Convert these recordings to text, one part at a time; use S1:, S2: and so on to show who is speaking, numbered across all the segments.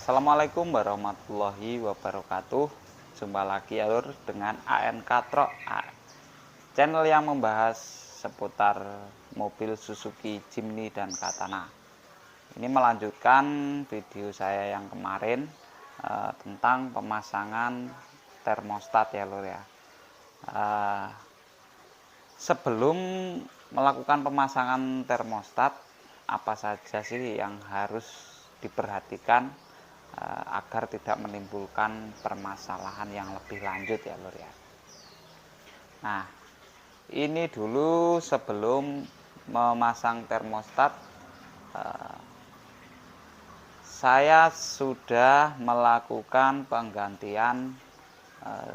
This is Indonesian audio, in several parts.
S1: Assalamualaikum warahmatullahi wabarakatuh. Jumpa lagi ya lur dengan ANK Trok, channel yang membahas seputar mobil Suzuki Jimny dan Katana. Ini melanjutkan video saya yang kemarin tentang pemasangan termostat ya lur ya. Sebelum melakukan pemasangan termostat, apa saja sih yang harus diperhatikan agar tidak menimbulkan permasalahan yang lebih lanjut ya lur ya. Nah, ini dulu sebelum memasang termostat saya sudah melakukan penggantian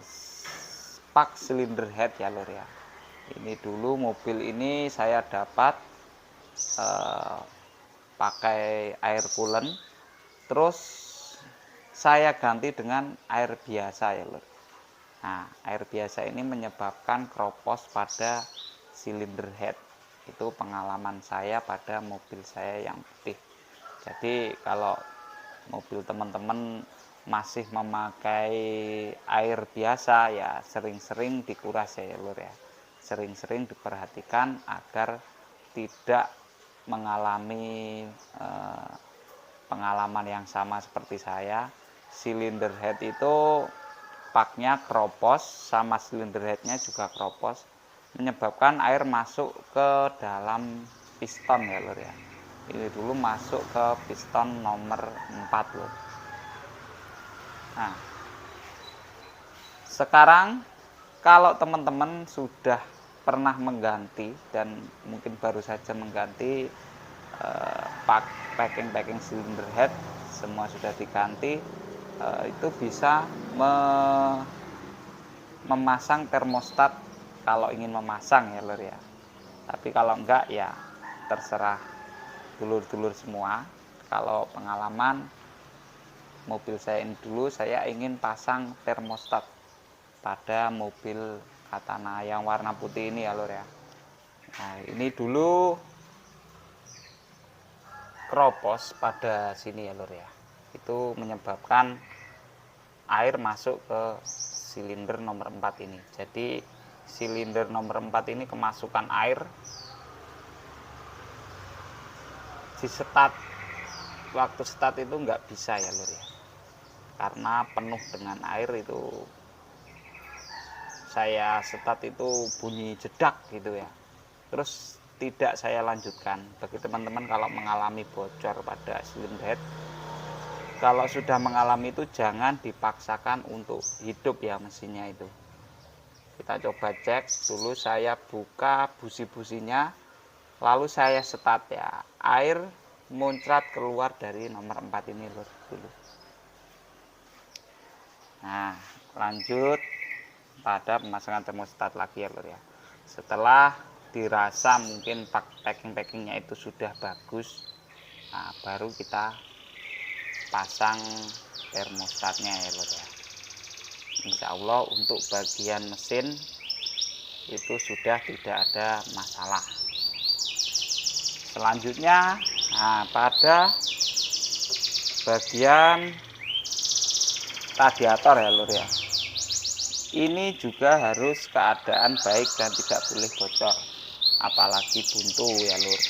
S1: spark cylinder head ya lur ya. Ini dulu mobil ini saya dapat pakai air coolant, terus saya ganti dengan air biasa ya lur. Nah, air biasa ini menyebabkan kropos pada silinder head. Itu pengalaman saya pada mobil saya yang putih. Jadi kalau mobil teman-teman masih memakai air biasa ya sering-sering dikuras ya lur ya. Sering-sering diperhatikan agar tidak mengalami pengalaman yang sama seperti saya. Silinder head itu paknya kropos, sama silinder headnya juga kropos, menyebabkan air masuk ke dalam piston ya lur ya. Ini dulu masuk ke piston nomor 4 lur. Nah, sekarang kalau teman-teman sudah pernah mengganti dan mungkin baru saja mengganti packing silinder head, semua sudah diganti, itu bisa memasang termostat kalau ingin memasang ya lur ya. Tapi kalau enggak ya terserah dulur-dulur semua. Kalau pengalaman mobil saya ini dulu, saya ingin pasang termostat pada mobil Katana yang warna putih ini ya lur ya. Nah, ini dulu kropos pada sini ya lur ya. Itu menyebabkan air masuk ke silinder nomor 4 ini. Jadi silinder nomor 4 ini kemasukan air di setat, waktu setat itu nggak bisa ya lur ya, karena penuh dengan air. Itu saya setat itu bunyi jedak gitu ya, terus tidak saya lanjutkan. Bagi teman-teman kalau mengalami bocor pada silinder head, kalau sudah mengalami itu jangan dipaksakan untuk hidup ya mesinnya itu. Kita coba cek dulu, saya buka busi-businya, lalu saya setat ya, air muncrat keluar dari nomor 4 ini lur dulu. Nah, lanjut pada pemasangan termostat lagi ya lur ya. Setelah dirasa mungkin packingnya itu sudah bagus, nah baru kita pasang termostatnya ya lur ya. Insya Allah untuk bagian mesin itu sudah tidak ada masalah. Selanjutnya, nah pada bagian radiator ya lur ya, ini juga harus keadaan baik dan tidak boleh bocor, apalagi buntu ya lur.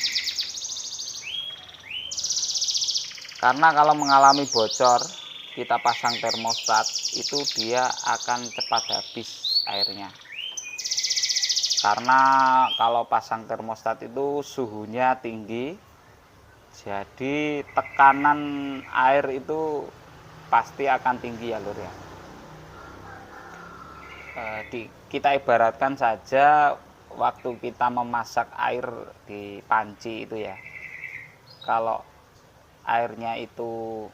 S1: Karena kalau mengalami bocor, kita pasang termostat itu dia akan cepat habis airnya. Karena kalau pasang termostat itu suhunya tinggi, jadi tekanan air itu pasti akan tinggi ya lur ya. Kita ibaratkan saja waktu kita memasak air di panci itu ya, kalau airnya itu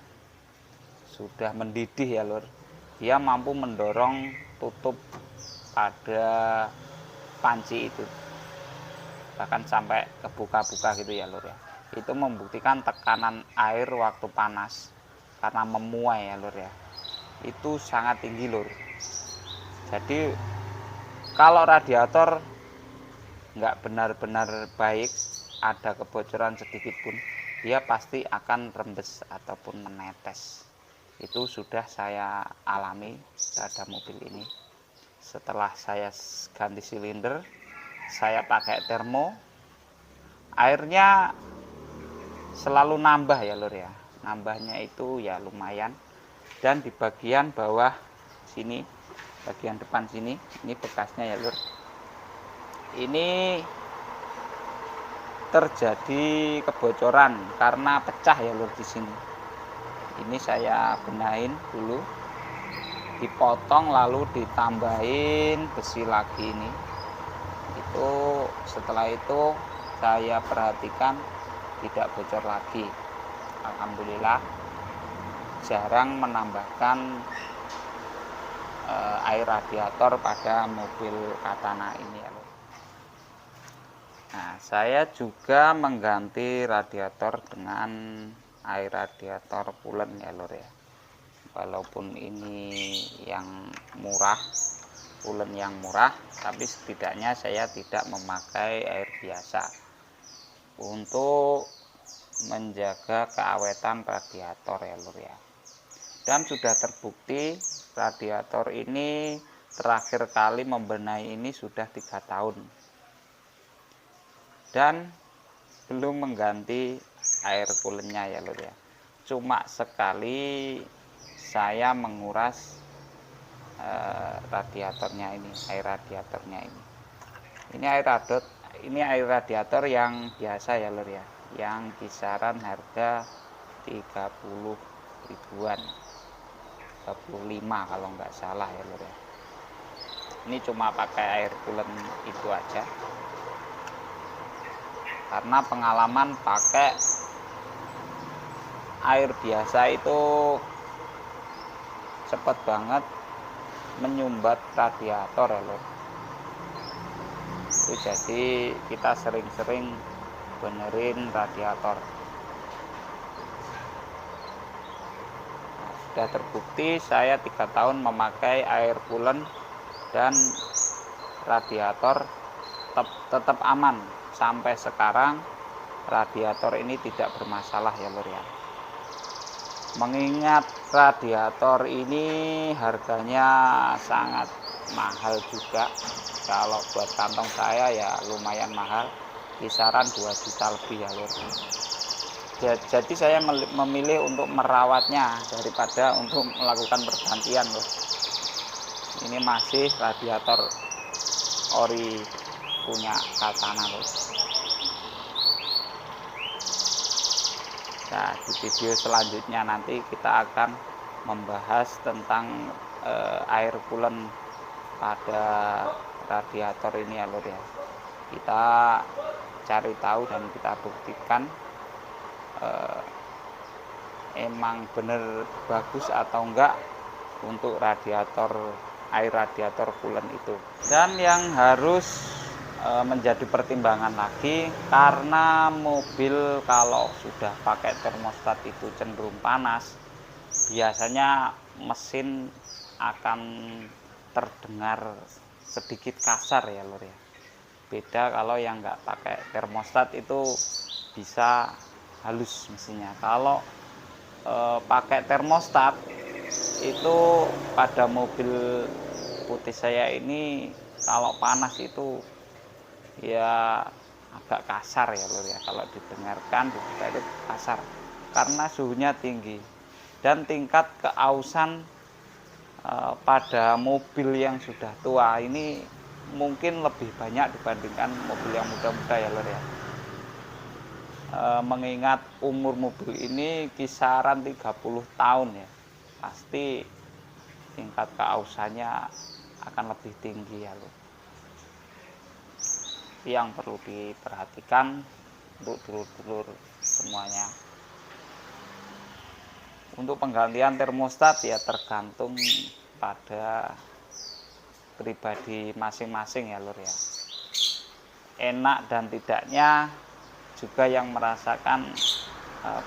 S1: sudah mendidih ya lur, dia mampu mendorong tutup pada panci itu, bahkan sampai kebuka-buka gitu ya lur ya. Itu membuktikan tekanan air waktu panas karena memuai ya lur ya, itu sangat tinggi lur. Jadi kalau radiator nggak benar-benar baik, ada kebocoran sedikit pun, dia pasti akan rembes ataupun menetes. Itu sudah saya alami pada mobil ini. Setelah saya ganti silinder, saya pakai termo, airnya selalu nambah ya lur ya. Nambahnya itu ya lumayan. Dan di bagian bawah sini, bagian depan sini, ini bekasnya ya lur. Ini terjadi kebocoran karena pecah ya lur di sini. Ini saya benahin dulu, dipotong lalu ditambahin besi lagi ini. Itu setelah itu saya perhatikan tidak bocor lagi. Alhamdulillah jarang menambahkan air radiator pada mobil Katana ini ya lur. Nah, saya juga mengganti radiator dengan air radiator pulen ya lur ya. Walaupun ini yang murah, pulen yang murah, tapi setidaknya saya tidak memakai air biasa untuk menjaga keawetan radiator ya lur ya. Dan sudah terbukti radiator ini terakhir kali membenahi ini sudah 3 tahun dan belum mengganti air pulennya ya lur ya. Cuma sekali saya menguras radiatornya ini, air radiatornya ini. Ini air radiator yang biasa ya lur ya, yang kisaran harga 30 ribuan, 35 kalau nggak salah ya lur ya. Ini cuma pakai air pulen itu aja, karena pengalaman pakai air biasa itu cepet banget menyumbat radiator ya lur. Itu jadi kita sering-sering benerin radiator. Nah, sudah terbukti saya 3 tahun memakai air pulen dan radiator tetap aman. Sampai sekarang radiator ini tidak bermasalah ya lur ya. Mengingat radiator ini harganya sangat mahal juga. Kalau buat kantong saya ya lumayan mahal, kisaran 2 juta lebih ya lur. Jadi saya memilih untuk merawatnya daripada untuk melakukan pergantian lur. Ini masih radiator ori punya Katana lur. Nah, di video selanjutnya nanti kita akan membahas tentang air pulen pada radiator ini ya lur ya. Kita cari tahu dan kita buktikan emang bener bagus atau enggak untuk air radiator pulen itu. Dan yang harus menjadi pertimbangan lagi, karena mobil kalau sudah pakai termostat itu cenderung panas, biasanya mesin akan terdengar sedikit kasar ya lur ya. Beda kalau yang nggak pakai termostat itu bisa halus mesinnya. Kalau pakai termostat itu pada mobil putih saya ini kalau panas itu ya agak kasar ya lur ya. Kalau didengarkan itu kasar karena suhunya tinggi dan tingkat keausan pada mobil yang sudah tua ini mungkin lebih banyak dibandingkan mobil yang muda-muda ya lur ya. Mengingat umur mobil ini kisaran 30 tahun ya, pasti tingkat keausannya akan lebih tinggi ya lur. Yang perlu diperhatikan untuk dulur-dulur semuanya. Untuk penggantian termostat ya tergantung pada pribadi masing-masing ya lur ya. Enak dan tidaknya juga yang merasakan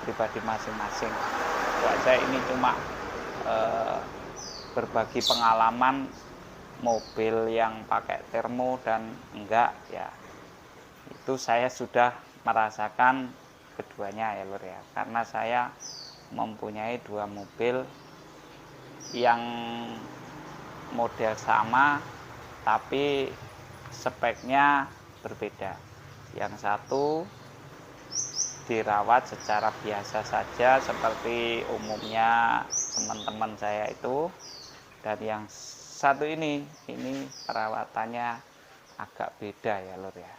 S1: pribadi masing-masing. Saya ini cuma berbagi pengalaman mobil yang pakai termo dan enggak ya. Itu saya sudah merasakan keduanya ya lur ya. Karena saya mempunyai 2 mobil yang model sama tapi speknya berbeda. Yang satu dirawat secara biasa saja seperti umumnya teman-teman saya itu, dan yang satu ini perawatannya agak beda ya lur ya.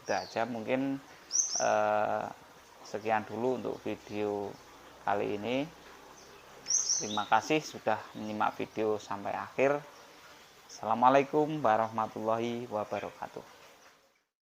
S1: Itu aja mungkin sekian dulu untuk video kali ini. Terima kasih sudah menyimak video sampai akhir. Assalamualaikum warahmatullahi wabarakatuh.